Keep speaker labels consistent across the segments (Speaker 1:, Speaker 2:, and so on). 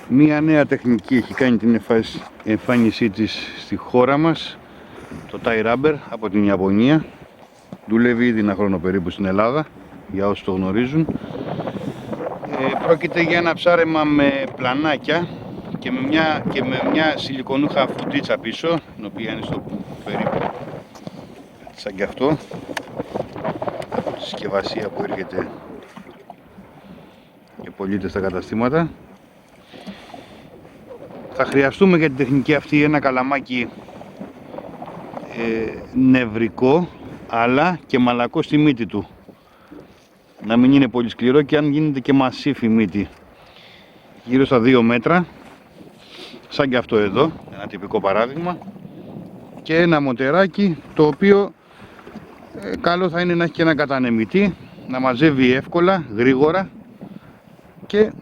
Speaker 1: Μία νέα τεχνική έχει κάνει την εμφάνισή της στη χώρα μας, το tie rubber από την Ιαπωνία. Δουλεύει ήδη ένα χρόνο περίπου στην Ελλάδα, για όσους το γνωρίζουν. Πρόκειται για ένα ψάρεμα με πλανάκια και με μια σιλικονούχα φουτίτσα πίσω, την οποία είναι στο περίπου σαν και αυτό, από τη συσκευασία που έρχεται και πωλείται στα καταστήματα. Θα χρειαστούμε για την τεχνική αυτή ένα καλαμάκι νευρικό, αλλά και μαλακό στη μύτη του, να μην είναι πολύ σκληρό, και αν γίνεται και μασίφι μύτη, γύρω στα 2 μέτρα, σαν και αυτό εδώ, ένα τυπικό παράδειγμα, και ένα μοτεράκι το οποίο καλό θα είναι να έχει και ένα κατανεμητή, να μαζεύει εύκολα, γρήγορα και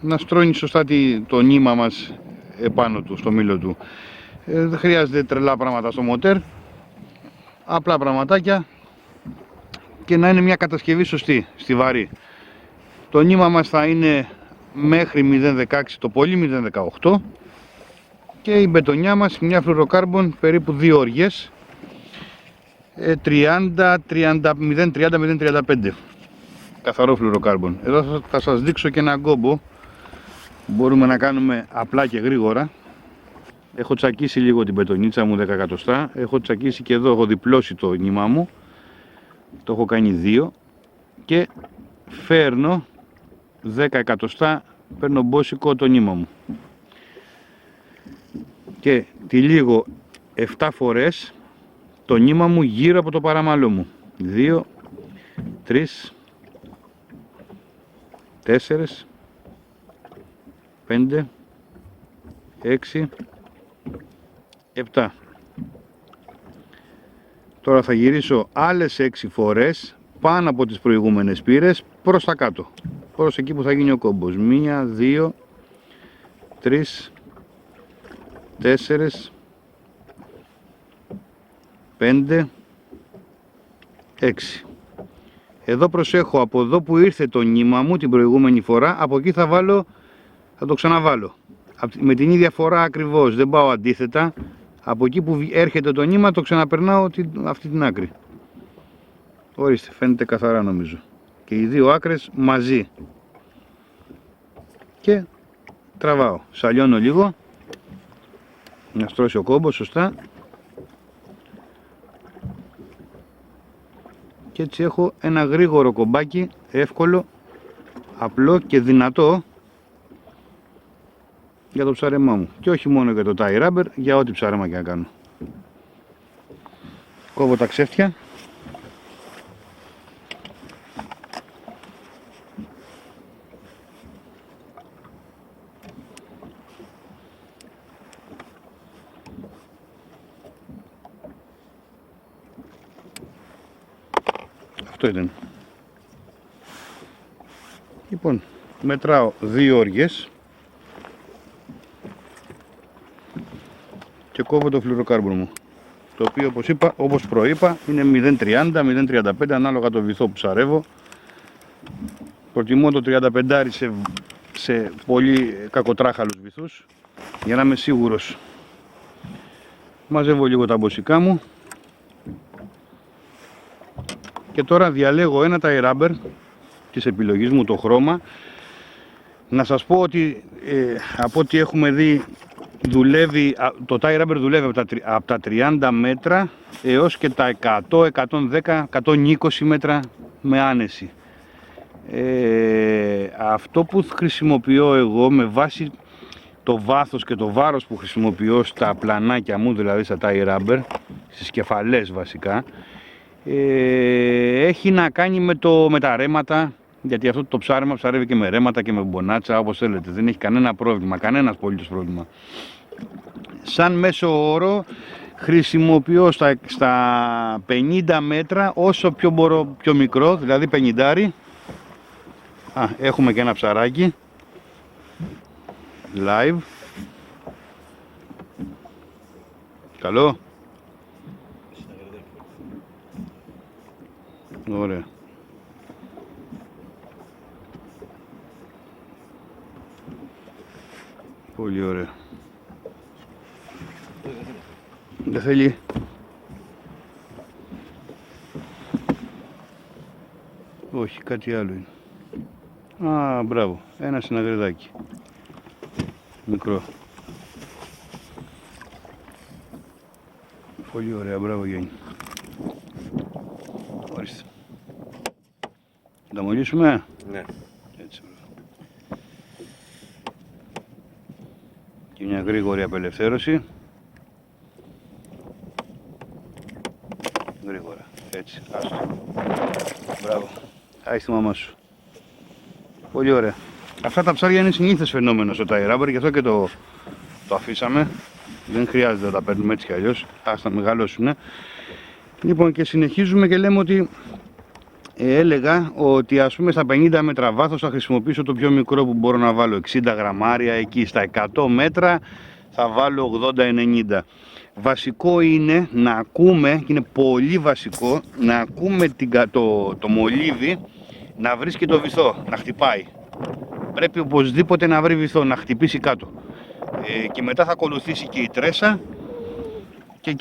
Speaker 1: να στρώνει σωστά το νήμα μας επάνω του, στο μήλο του. Δεν χρειάζεται τρελά πράγματα στο μοτέρ, απλά πραγματάκια, και να είναι μια κατασκευή σωστή, στιβαρή. Το νήμα μας θα είναι μέχρι 0,16, το πολύ 0,18, και η μπετονιά μας μια φλουροκάρμπον περίπου 2 οργές, 0,30-0,35, καθαρό φλουροκάρμπον. Εδώ θα σας δείξω και ένα γκόμπο, μπορούμε να κάνουμε απλά και γρήγορα. Έχω τσακίσει λίγο την μπετονίτσα μου 10 εκατοστά, έχω τσακίσει και εδώ, έχω διπλώσει το νήμα μου, το έχω κάνει 2, και φέρνω 10 εκατοστά, παίρνω μπόσικο το νήμα μου και τυλίγω 7 φορές το νήμα μου γύρω από το παραμαλό μου. 2, 3, 4, 5, 6, 7. Τώρα θα γυρίσω άλλες 6 φορές πάνω από τις προηγούμενες πύρες προς τα κάτω, προς εκεί που θα γίνει ο κόμπος. 1, 2, 3, 4, 5, 6. Εδώ προσέχω, από εδώ που ήρθε το νήμα μου την προηγούμενη φορά, από εκεί θα το ξαναβάλω με την ίδια φορά ακριβώς, δεν πάω αντίθετα. Από εκεί που έρχεται το νήμα το ξαναπερνάω αυτή την άκρη. Ορίστε, φαίνεται καθαρά νομίζω, και οι δύο άκρες μαζί, και τραβάω, σαλιώνω λίγο να στρώσει ο κόμπος σωστά, και έτσι έχω ένα γρήγορο κομπάκι, εύκολο, απλό και δυνατό για το ψάρεμά μου, και όχι μόνο για το tie rubber, για ό,τι ψάρεμα και να κάνω. Κόβω τα ξέφτια. Αυτό ήταν. Λοιπόν, μετράω 2 όργες και κόβω το φλουροκάρμπον μου, το οποίο όπως προείπα είναι 0,30, 0,35 ανάλογα το βυθό που ψαρεύω. Προτιμώ το 35 σε πολύ κακοτράχαλους βυθούς, για να είμαι σίγουρος. Μαζεύω λίγο τα μποσικά μου και τώρα διαλέγω ένα tie rubber της επιλογής μου, το χρώμα. Να σας πω ότι από ό,τι έχουμε δει, το tie rubber δουλεύει από τα 30 μέτρα έως και τα 100, 110, 120 μέτρα με άνεση. Αυτό που χρησιμοποιώ εγώ, με βάση το βάθος και το βάρος που χρησιμοποιώ στα πλανάκια μου, δηλαδή στα tie rubber, στις κεφαλές βασικά, έχει να κάνει με τα ρέματα, γιατί αυτό το ψάρεμα ψαρεύει και με ρέματα και με μπονάτσα, όπως θέλετε, δεν έχει κανένα πρόβλημα, κανένας απολύτως πρόβλημα. Σαν μέσο όρο χρησιμοποιώ στα 50 μέτρα, όσο πιο μπορώ πιο μικρό, δηλαδή 50. Έχουμε και ένα ψαράκι live. Καλό. Ωραία. Πολύ ωραία. Δεν θέλει. Όχι, κάτι άλλο είναι. Α, μπράβο. Ένα συναγριδάκι. Μικρό. Πολύ ωραία, μπράβο Γιάννη. Ορίστε. Θα τα μολύσουμε.
Speaker 2: Ναι.
Speaker 1: Έτσι, μπράβο. Και μια γρήγορη απελευθέρωση. Γρήγορα. Έτσι, άστο. Μπράβο. Άι τη μαμά σου. Πολύ ωραία. Αυτά τα ψάρια είναι συνήθες φαινόμενο στο tie rubber, γι' αυτό και το αφήσαμε. Δεν χρειάζεται να τα παίρνουμε έτσι κι αλλιώς. Ας τα μεγαλώσουν. Λοιπόν, και συνεχίζουμε και λέμε ότι έλεγα ότι ας πούμε στα 50 μέτρα βάθος θα χρησιμοποιήσω το πιο μικρό που μπορώ να βάλω, 60 γραμμάρια. Εκεί στα 100 μέτρα θα βάλω 80-90. Βασικό είναι να ακούμε, και είναι πολύ βασικό, να ακούμε το μολύβι να βρίσκει το βυθό, να χτυπάει. Πρέπει οπωσδήποτε να βρει βυθό, να χτυπήσει κάτω. Και μετά θα ακολουθήσει και η τρέσα και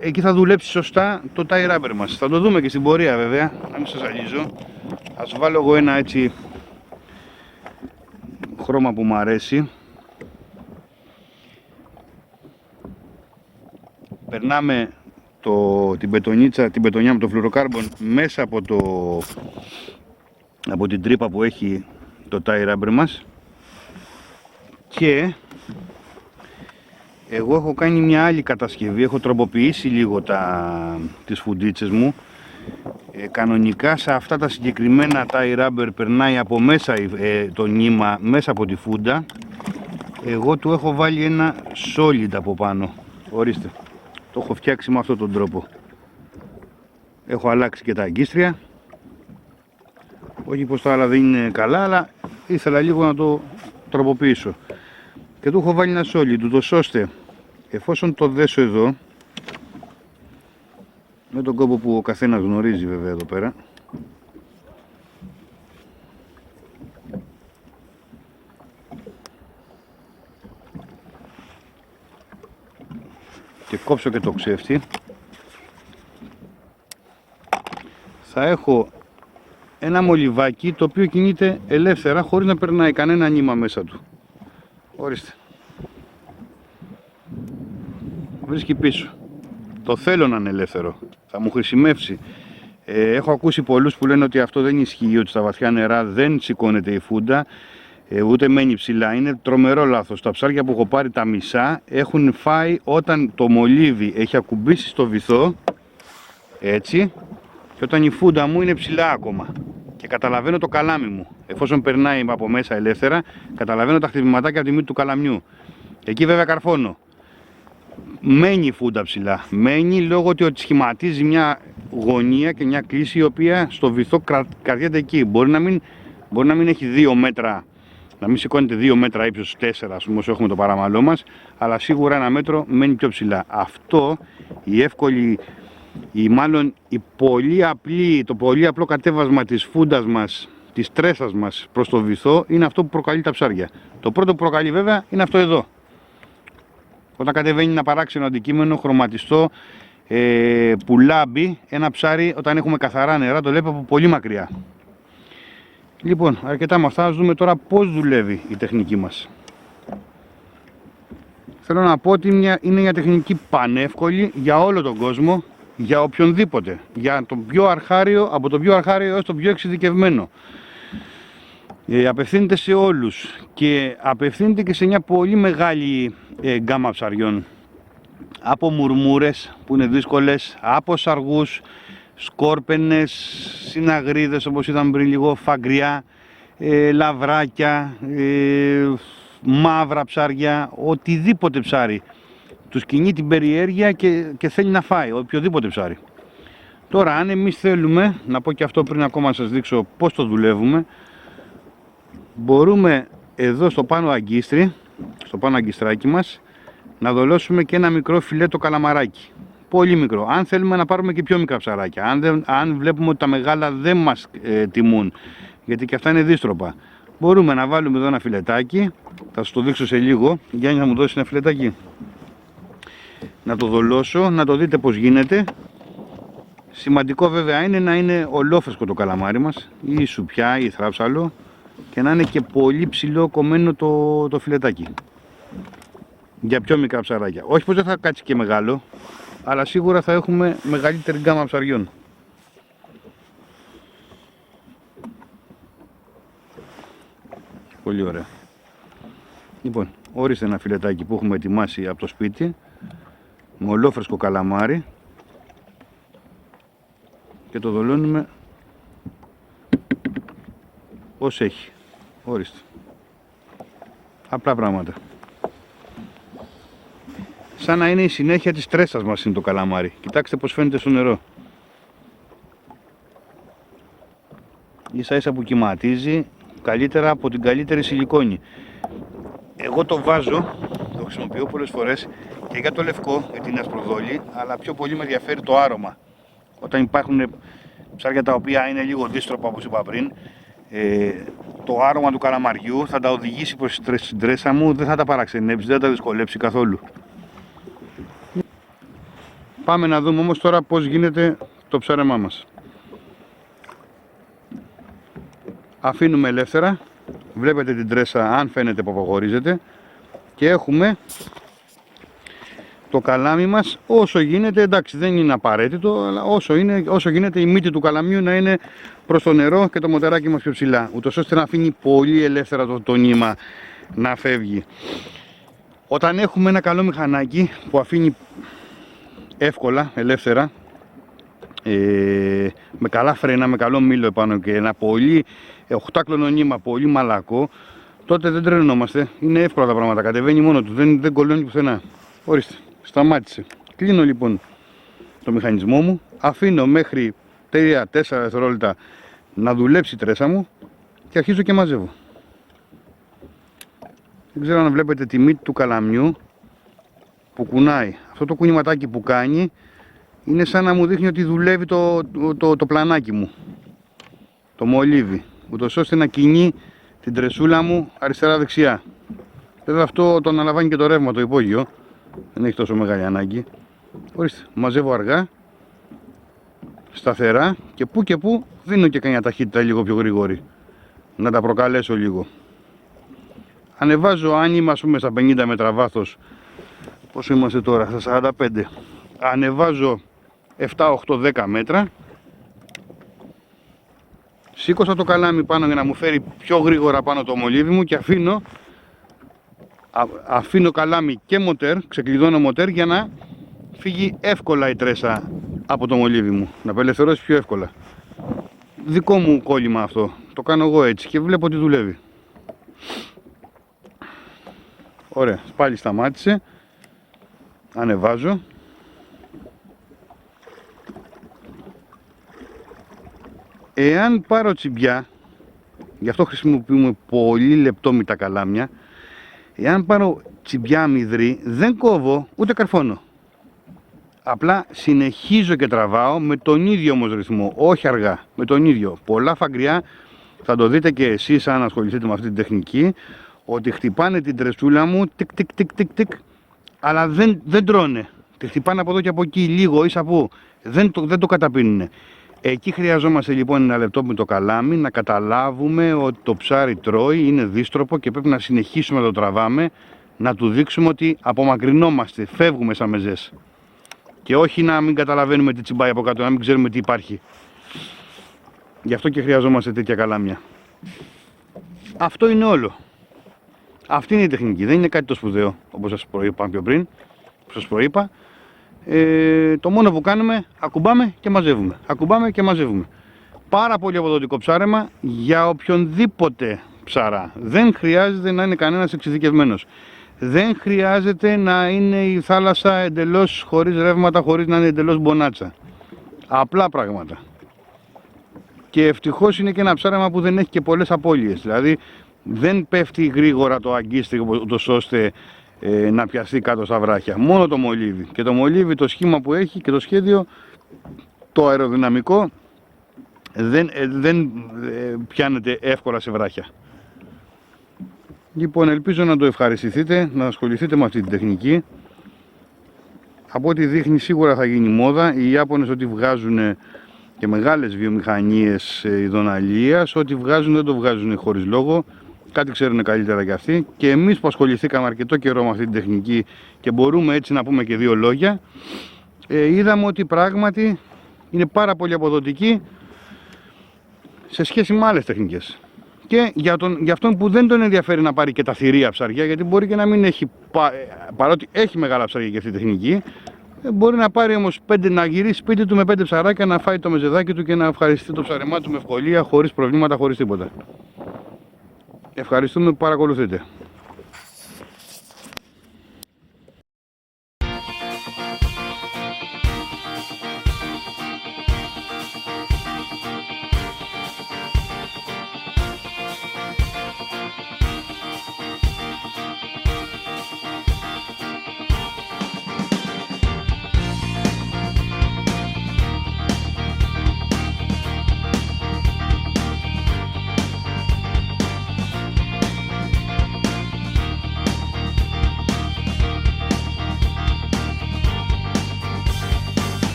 Speaker 1: εκεί θα δουλέψει σωστά το tie rubber μας. Θα το δούμε και στην πορεία βέβαια, να μην σας αλύζω. Ας βάλω εγώ ένα έτσι χρώμα που μου αρέσει. Περνάμε την πετονιά με το φλουροκάρμπον μέσα από την τρύπα που έχει το tie rubber μας. Και εγώ έχω κάνει μια άλλη κατασκευή, έχω τροποποιήσει λίγο τις φουντίτσες μου. Κανονικά σε αυτά τα συγκεκριμένα tie rubber περνάει από μέσα το νήμα μέσα από τη φούντα. Εγώ του έχω βάλει ένα solid από πάνω. Ορίστε, το έχω φτιάξει με αυτόν τον τρόπο. Έχω αλλάξει και τα αγκίστρια. Όχι πως τα άλλα δεν είναι καλά, αλλά ήθελα λίγο να το τροποποιήσω. Και του έχω βάλει ένα solid, ούτως ώστε εφόσον το δέσω εδώ, με τον κόπο που ο καθένας γνωρίζει βέβαια εδώ πέρα, και κόψω και το ξέφτη, θα έχω ένα μολυβάκι το οποίο κινείται ελεύθερα χωρίς να περνάει κανένα νήμα μέσα του. Ορίστε. Βρίσκει πίσω. Το θέλω να είναι ελεύθερο. Θα μου χρησιμεύσει. Έχω ακούσει πολλούς που λένε ότι αυτό δεν ισχύει, ότι στα βαθιά νερά δεν σηκώνεται η φούντα, ούτε μένει ψηλά. Είναι τρομερό λάθος. Τα ψάρια που έχω πάρει τα μισά έχουν φάει όταν το μολύβι έχει ακουμπήσει στο βυθό, έτσι, και όταν η φούντα μου είναι ψηλά ακόμα. Και καταλαβαίνω το καλάμι μου. Εφόσον περνάει από μέσα ελεύθερα, καταλαβαίνω τα χτυπηματάκια από τη μύτη του καλαμιού. Εκεί βέβαια καρφώνω. Μένει η φούντα ψηλά. Μένει λόγω ότι σχηματίζει μια γωνία και μια κλίση η οποία στο βυθό κρατιέται εκεί. Μπορεί να μην έχει 2 μέτρα, να μην σηκώνεται 2 μέτρα ύψος, 4 ας πούμε όσο έχουμε το παραμαλό μας, αλλά σίγουρα 1 μέτρο μένει πιο ψηλά. Αυτό η εύκολη, ή μάλλον το πολύ απλό κατέβασμα της φούντας μας, της τρέσας μας προς το βυθό είναι αυτό που προκαλεί τα ψάρια. Το πρώτο που προκαλεί βέβαια είναι αυτό εδώ. Όταν κατεβαίνει ένα παράξενο αντικείμενο χρωματιστό που λάμπει ένα ψάρι, όταν έχουμε καθαρά νερά το βλέπει από πολύ μακριά. Λοιπόν, αρκετά με αυτά, ας δούμε τώρα πώς δουλεύει η τεχνική μας. Θέλω να πω ότι είναι μια τεχνική πανεύκολη για όλο τον κόσμο, για οποιονδήποτε, για το πιο αρχάριο, από το πιο αρχάριο έως το πιο εξειδικευμένο. Απευθύνεται σε όλους και απευθύνεται και σε μια πολύ μεγάλη γκάμα ψαριών. Από μουρμούρες που είναι δύσκολες, από σαργούς, σκόρπενες, συναγρίδες όπως είδαμε πριν λίγο, φαγκριά, λαβράκια, μαύρα ψάρια, οτιδήποτε ψάρι. Τους κινεί την περιέργεια και θέλει να φάει, οποιοδήποτε ψάρι. Τώρα αν εμείς θέλουμε, να πω και αυτό πριν ακόμα να σας δείξω πώς το δουλεύουμε, μπορούμε εδώ στο πάνω αγκίστρι, στο πάνω αγκιστράκι μας, να δολώσουμε και ένα μικρό φιλέτο καλαμαράκι. Πολύ μικρό. Αν θέλουμε να πάρουμε και πιο μικρά ψαράκια. Αν βλέπουμε ότι τα μεγάλα δεν μας τιμούν, γιατί και αυτά είναι δίστροπα, Μπορούμε να βάλουμε εδώ ένα φιλετάκι. Θα σου το δείξω σε λίγο. Γιάννη, θα μου δώσει ένα φιλετάκι. Να το δολώσω, να το δείτε πως γίνεται. Σημαντικό βέβαια είναι να είναι ολόφρεσκο το καλαμάρι μας, ή σουπιά ή θράψαλο, και να είναι και πολύ ψηλό κομμένο το φιλετάκι. Για πιο μικρά ψαράκια. Όχι πως δεν θα κάτσει και μεγάλο, αλλά σίγουρα θα έχουμε μεγαλύτερη γκάμα ψαριών. Πολύ ωραία. Λοιπόν, ορίστε ένα φιλετάκι που έχουμε ετοιμάσει από το σπίτι, με ολόφρεσκο καλαμάρι, και το δολώνουμε ως έχει. Ορίστε. Απλά πράγματα. Σαν να είναι η συνέχεια της τρέσας μας είναι το καλαμάρι. Κοιτάξτε πως φαίνεται στο νερό. Ίσα ίσα που κυματίζει καλύτερα από την καλύτερη σιλικόνη. Εγώ το βάζω, το χρησιμοποιώ πολλές φορές και για το λευκό, για την ασπροδόλη, αλλά πιο πολύ με ενδιαφέρει το άρωμα. Όταν υπάρχουν ψάρια τα οποία είναι λίγο δύστροπα, όπως είπα πριν, το άρωμα του καλαμαριού θα τα οδηγήσει προς την τρέσα μου, δεν θα τα παραξενέψει, δεν θα τα δυσκολέψει καθόλου. Πάμε να δούμε όμως τώρα πώς γίνεται το ψάρεμά μας. Αφήνουμε ελεύθερα, βλέπετε την τρέσα αν φαίνεται που αποχωρίζεται, και έχουμε το καλάμι μας όσο γίνεται, εντάξει δεν είναι απαραίτητο, αλλά όσο γίνεται η μύτη του καλαμιού να είναι προς το νερό και το μοτεράκι μας πιο ψηλά, ούτως ώστε να αφήνει πολύ ελεύθερα το νήμα να φεύγει. Όταν έχουμε ένα καλό μηχανάκι που αφήνει εύκολα, ελεύθερα, με καλά φρένα, με καλό μήλο επάνω και ένα πολύ οχτάκλωνο νήμα, πολύ μαλακό, τότε δεν τρελνόμαστε, είναι εύκολα τα πράγματα, κατεβαίνει μόνο του, δεν κολλώνει πουθενά. Ορίστε, σταμάτησε. Κλείνω λοιπόν το μηχανισμό μου, αφήνω μέχρι 3-4 δευτερόλεπτα να δουλέψει η τρέσα μου και αρχίζω και μαζεύω. Δεν ξέρω αν βλέπετε τη μύτη του καλαμιού που κουνάει. Αυτό το κουνηματάκι που κάνει είναι σαν να μου δείχνει ότι δουλεύει το πλανάκι μου, το μολύβι, ούτως ώστε να κινεί την τρεσούλα μου αριστερά-δεξιά. Βέβαια αυτό το αναλαμβάνει και το ρεύμα το υπόγειο, δεν έχει τόσο μεγάλη ανάγκη. Ορίστε, μαζεύω αργά, σταθερά, και που δίνω και καμιά ταχύτητα λίγο πιο γρήγορη, να τα προκαλέσω λίγο. Ανεβάζω, αν είμαστε στα 50 μέτρα βάθος, πόσο είμαστε τώρα, στα 45, ανεβάζω 7, 8, 10 μέτρα, σήκωσα το καλάμι πάνω για να μου φέρει πιο γρήγορα πάνω το μολύβι μου και αφήνω καλάμι και μοτέρ, ξεκλειδώνω μοτέρ για να φύγει εύκολα η τρέσα από το μολύβι μου, να απελευθερώσει πιο εύκολα. Δικό μου κόλλημα αυτό, το κάνω εγώ έτσι και βλέπω ότι δουλεύει. Ωραία, πάλι σταμάτησε, ανεβάζω. Εάν πάρω τσιμπιά, γι' αυτό χρησιμοποιούμε πολύ λεπτόμυτα καλάμια, εάν πάρω τσιμπιά αμυδρή δεν κόβω ούτε καρφώνω. Απλά συνεχίζω και τραβάω με τον ίδιο όμως ρυθμό, όχι αργά, με τον ίδιο. Πολλά φαγκριά, θα το δείτε και εσείς αν ασχοληθείτε με αυτή την τεχνική, ότι χτυπάνε την τρεσούλα μου, τικ τικ τικ τικ τικ, αλλά δεν τρώνε. Τη χτυπάνε από εδώ και από εκεί λίγο, ίσα που δεν το καταπίνουν. Εκεί χρειαζόμαστε λοιπόν ένα λεπτό με το καλάμι να καταλάβουμε ότι το ψάρι τρώει, είναι δύστροπο και πρέπει να συνεχίσουμε να το τραβάμε, να του δείξουμε ότι απομακρυνόμαστε, φεύγουμε σαν μεζές. Και όχι να μην καταλαβαίνουμε τι τσιμπάει από κάτω, να μην ξέρουμε τι υπάρχει. Γι' αυτό και χρειαζόμαστε τέτοια καλάμια. Αυτό είναι όλο. Αυτή είναι η τεχνική, δεν είναι κάτι το σπουδαίο, όπως σας προείπα πιο πριν. Το μόνο που κάνουμε, ακουμπάμε και μαζεύουμε. Ακουμπάμε και μαζεύουμε. Πάρα πολύ αποδοτικό ψάρεμα για οποιονδήποτε ψαρά. Δεν χρειάζεται να είναι κανένας εξειδικευμένος. Δεν χρειάζεται να είναι η θάλασσα εντελώς χωρίς ρεύματα, χωρίς να είναι εντελώς μπονάτσα. Απλά πράγματα. Και ευτυχώς είναι και ένα ψάρεμα που δεν έχει και πολλές απώλειες. Δηλαδή δεν πέφτει γρήγορα το αγκίστρι ώστε να πιαστεί κάτω στα βράχια. Μόνο το μολύβι. Και το μολύβι, το σχήμα που έχει και το σχέδιο, το αεροδυναμικό, δεν πιάνεται εύκολα σε βράχια. Λοιπόν, ελπίζω να το ευχαριστηθείτε, να ασχοληθείτε με αυτή την τεχνική. Από ό,τι δείχνει σίγουρα θα γίνει μόδα. Οι Ιάπωνες ό,τι βγάζουν και μεγάλες βιομηχανίες ειδοναλίας, ό,τι βγάζουν δεν το βγάζουν χωρίς λόγο. Κάτι ξέρουν καλύτερα κι αυτοί. Και εμείς που ασχοληθήκαμε αρκετό καιρό με αυτή την τεχνική και μπορούμε έτσι να πούμε και δύο λόγια, είδαμε ότι πράγματι είναι πάρα πολύ αποδοτική σε σχέση με άλλες τεχνικές. Και για αυτόν που δεν τον ενδιαφέρει να πάρει και τα θηρία ψαριά, γιατί μπορεί και να μην έχει, παρότι έχει μεγάλα ψάρια και αυτή η τεχνική, μπορεί να πάρει όμως να γυρίσει σπίτι του με 5 ψαράκια, να φάει το μεζεδάκι του και να ευχαριστεί το ψαρεμά του με ευκολία, χωρίς προβλήματα, χωρίς τίποτα. Ευχαριστούμε που παρακολουθείτε.